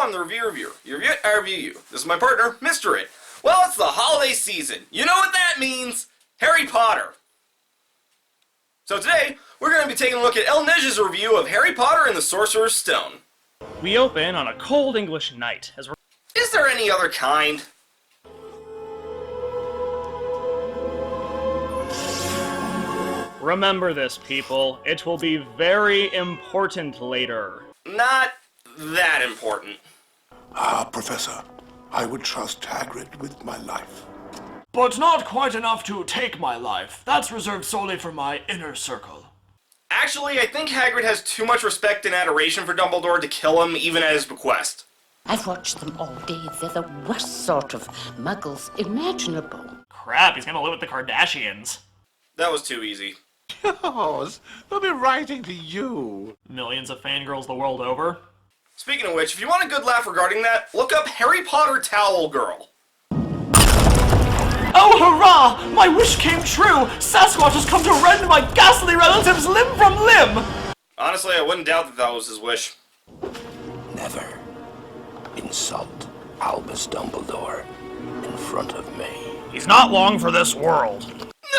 Hello, I'm the Review. I review you. This is my partner, Mr. It. Well, it's the holiday season. You know what that means? Harry Potter. So today, we're going to be taking a look at Neige's review of Harry Potter and the Sorcerer's Stone. We open on a cold English night, as we're... Is there any other kind? Remember this, people. It will be very important later. Not that important. Professor, I would trust Hagrid with my life. But not quite enough to take my life. That's reserved solely for my inner circle. Actually, I think Hagrid has too much respect and adoration for Dumbledore to kill him, even at his bequest. I've watched them all day. They're the worst sort of muggles imaginable. Crap, he's gonna live with the Kardashians. That was too easy. Yours. They'll be writing to you. Millions of fangirls the world over. Speaking of which, if you want a good laugh regarding that, look up Harry Potter Towel Girl. Oh, hurrah! My wish came true! Sasquatch has come to rend my ghastly relatives limb from limb! Honestly, I wouldn't doubt that that was his wish. Never insult Albus Dumbledore in front of me. He's not long for this world.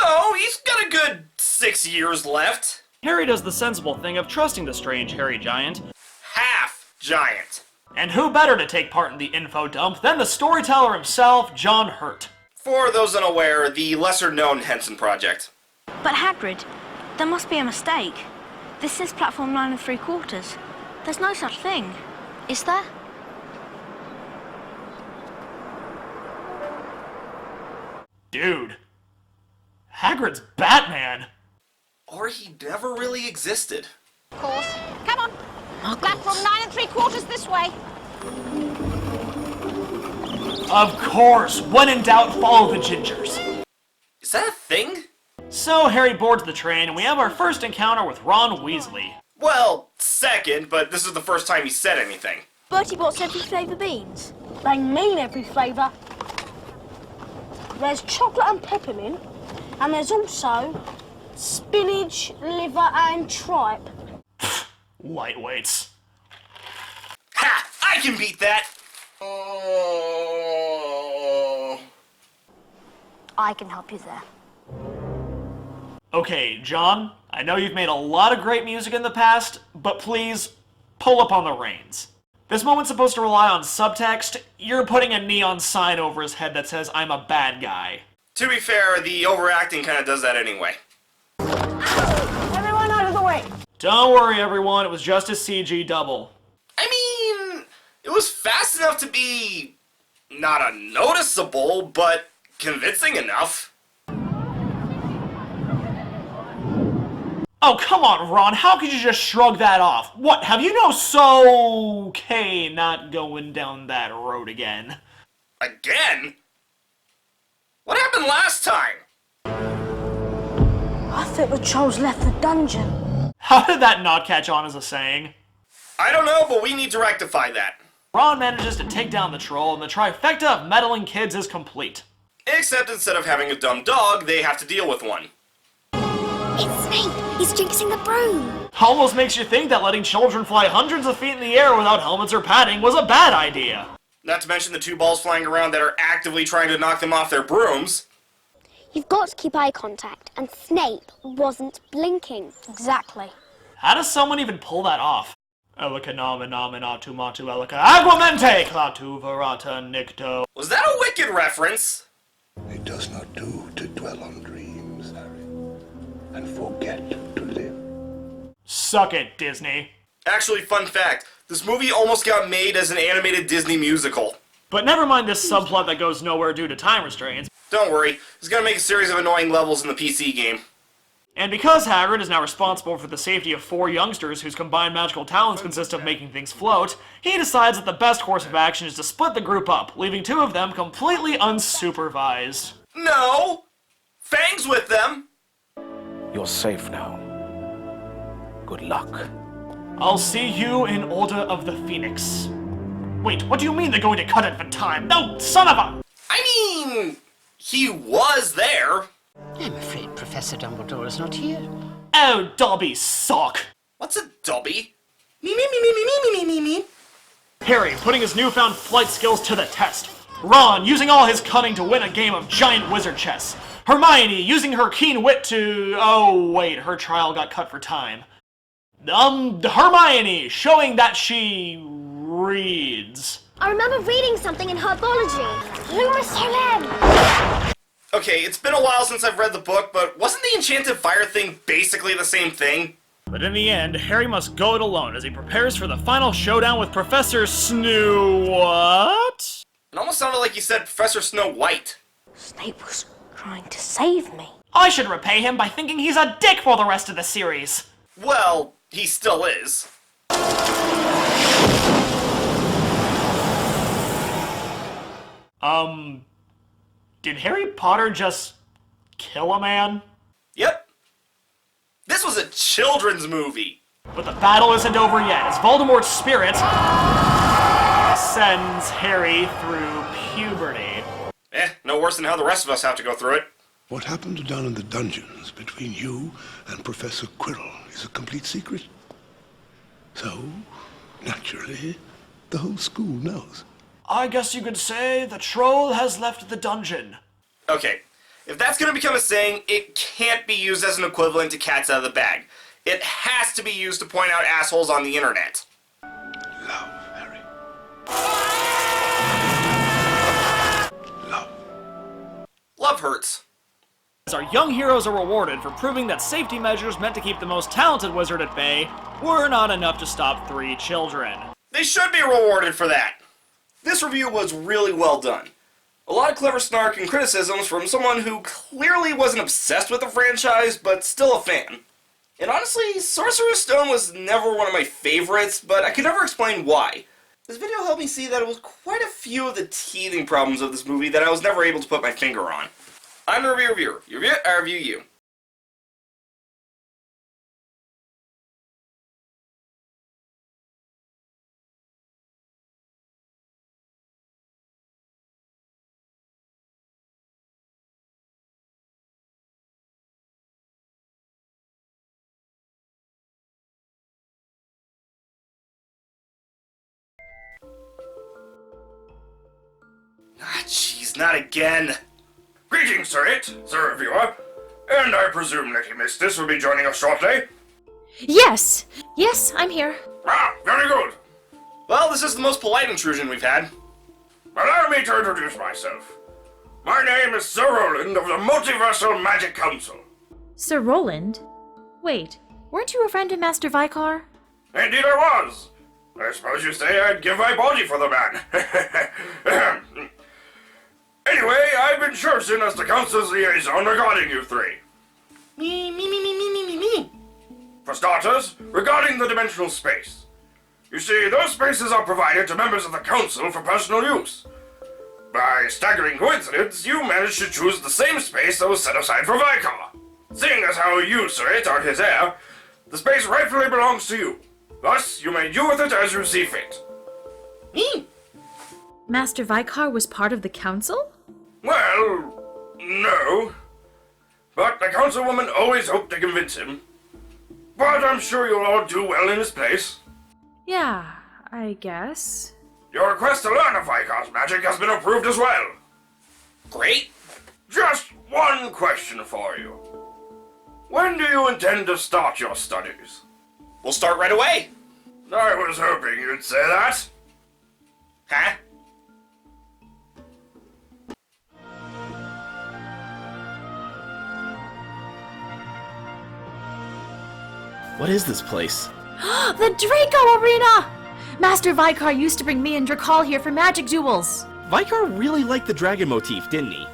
No, he's got a good 6 years left. Harry does the sensible thing of trusting the strange hairy giant. Half giant. And who better to take part in the info dump than the storyteller himself, John Hurt. For those unaware, the lesser-known Henson Project. But Hagrid, there must be a mistake. This is platform 9 3/4. There's no such thing, is there? Dude. Hagrid's Batman. Or he never really existed. Of course. Come on. Platform 9 3/4 this way. Of course. When in doubt, follow the gingers. Is that a thing? So Harry boards the train, and we have our first encounter with Ron Weasley. Well, second, but this is the first time he said anything. Bertie Bott's every flavour beans. They mean every flavour. There's chocolate and peppermint, and there's also spinach, liver, and tripe. Lightweights. Ha! I can beat that! Oh. I can help you there. Okay, John, I know you've made a lot of great music in the past, but please, pull up on the reins. This moment's supposed to rely on subtext. You're putting a neon sign over his head that says, "I'm a bad guy." To be fair, the overacting kind of does that anyway. Everyone out of the way. Don't worry, everyone, it was just a CG double. I mean, it was fast enough to be not unnoticeable, but convincing enough. Oh, come on, Ron, how could you just shrug that off? What, have you no so... okay, not going down that road again? Again? What happened last time? I think the trolls left the dungeon. How did that not catch on as a saying? I don't know, but we need to rectify that. Ron manages to take down the troll, and the trifecta of meddling kids is complete. Except instead of having a dumb dog, they have to deal with one. It's Snape! He's jinxing the broom! Almost makes you think that letting children fly hundreds of feet in the air without helmets or padding was a bad idea. Not to mention the 2 balls flying around that are actively trying to knock them off their brooms. You've got to keep eye contact, and Snape wasn't blinking. Exactly. How does someone even pull that off? Elica nominatu matu elica aguamente clatu verata nicto. Was that a Wicked reference? It does not do to dwell on dreams, Harry, and forget to live. Suck it, Disney. Actually, fun fact, this movie almost got made as an animated Disney musical. But never mind this subplot that goes nowhere due to time restraints. Don't worry, he's gonna make a series of annoying levels in the PC game. And because Hagrid is now responsible for the safety of 4 youngsters whose combined magical talents consist of making things float, he decides that the best course of action is to split the group up, leaving 2 of them completely unsupervised. No! Fang's with them! You're safe now. Good luck. I'll see you in Order of the Phoenix. Wait, what do you mean they're going to cut it for time? No, son of a... I mean, he was there. I'm afraid Professor Dumbledore is not here. Oh, Dobby sock. What's a Dobby? Me. Harry putting his newfound flight skills to the test. Ron using all his cunning to win a game of giant wizard chess. Hermione using her keen wit to... oh wait, her trial got cut for time. Hermione showing that she reads. I remember reading something in herbology. Lumos Solem. Okay, it's been a while since I've read the book, but wasn't the enchanted fire thing basically the same thing? But in the end, Harry must go it alone as he prepares for the final showdown with Professor What? It almost sounded like you said Professor Snow White. Snape was trying to save me. I should repay him by thinking he's a dick for the rest of the series. Well, he still is. Did Harry Potter just kill a man? Yep. This was a children's movie. But the battle isn't over yet, as Voldemort's spirit sends Harry through puberty. No worse than how the rest of us have to go through it. What happened down in the dungeons between you and Professor Quirrell is a complete secret. So, naturally, the whole school knows. I guess you could say the troll has left the dungeon. Okay, if that's going to become a saying, it can't be used as an equivalent to cats out of the bag. It has to be used to point out assholes on the internet. Love, Harry. Love. Love hurts. As our young heroes are rewarded for proving that safety measures meant to keep the most talented wizard at bay were not enough to stop 3 children. They should be rewarded for that. This review was really well done. A lot of clever snark and criticisms from someone who clearly wasn't obsessed with the franchise, but still a fan. And honestly, Sorcerer's Stone was never one of my favorites, but I could never explain why. This video helped me see that it was quite a few of the teething problems of this movie that I was never able to put my finger on. I'm the reviewer. You review it, I review you. Ah, jeez, not again. Greetings, Sir Sir Reviewer, and I presume Lady Mystiss will be joining us shortly? Yes! Yes, I'm here. Ah, very good. Well, this is the most polite intrusion we've had. Allow me to introduce myself. My name is Sir Roland of the Multiversal Magic Council. Sir Roland? Wait, weren't you a friend of Master Vicar? Indeed I was. I suppose you say I'd give my body for the man. Anyway, I've been chosen as the Council's liaison regarding you 3. Me. For starters, regarding the dimensional space. You see, those spaces are provided to members of the Council for personal use. By staggering coincidence, you managed to choose the same space that was set aside for Vicar. Seeing as how you, Sir, are his heir, the space rightfully belongs to you. Thus, you may do with it as you see fit. Me. Master Vicar was part of the Council? Well, no. But the councilwoman always hoped to convince him. But I'm sure you'll all do well in his place. Yeah, I guess. Your request to learn of Vicar's magic has been approved as well. Great. Just one question for you. When do you intend to start your studies? We'll start right away. I was hoping you'd say that. Huh? What is this place? The Draco Arena! Master Vicar used to bring me and Drakal here for magic duels. Vicar really liked the dragon motif, didn't he?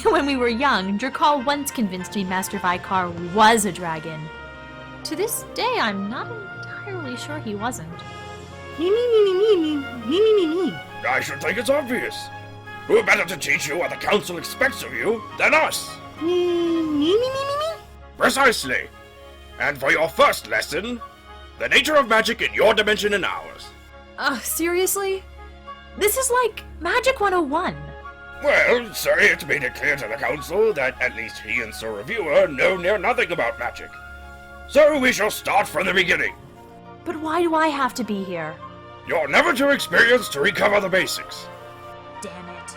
When we were young, Drakal once convinced me Master Vicar was a dragon. To this day, I'm not entirely sure he wasn't. I should think it's obvious. Who better to teach you what the Council expects of you than us? Precisely. And for your first lesson, the nature of magic in your dimension and ours. Seriously? This is like Magic 101. Well, Sir It made it clear to the Council that at least he and Sir Reviewer know near nothing about magic. So we shall start from the beginning. But why do I have to be here? You're never too experienced to recover the basics. Damn it.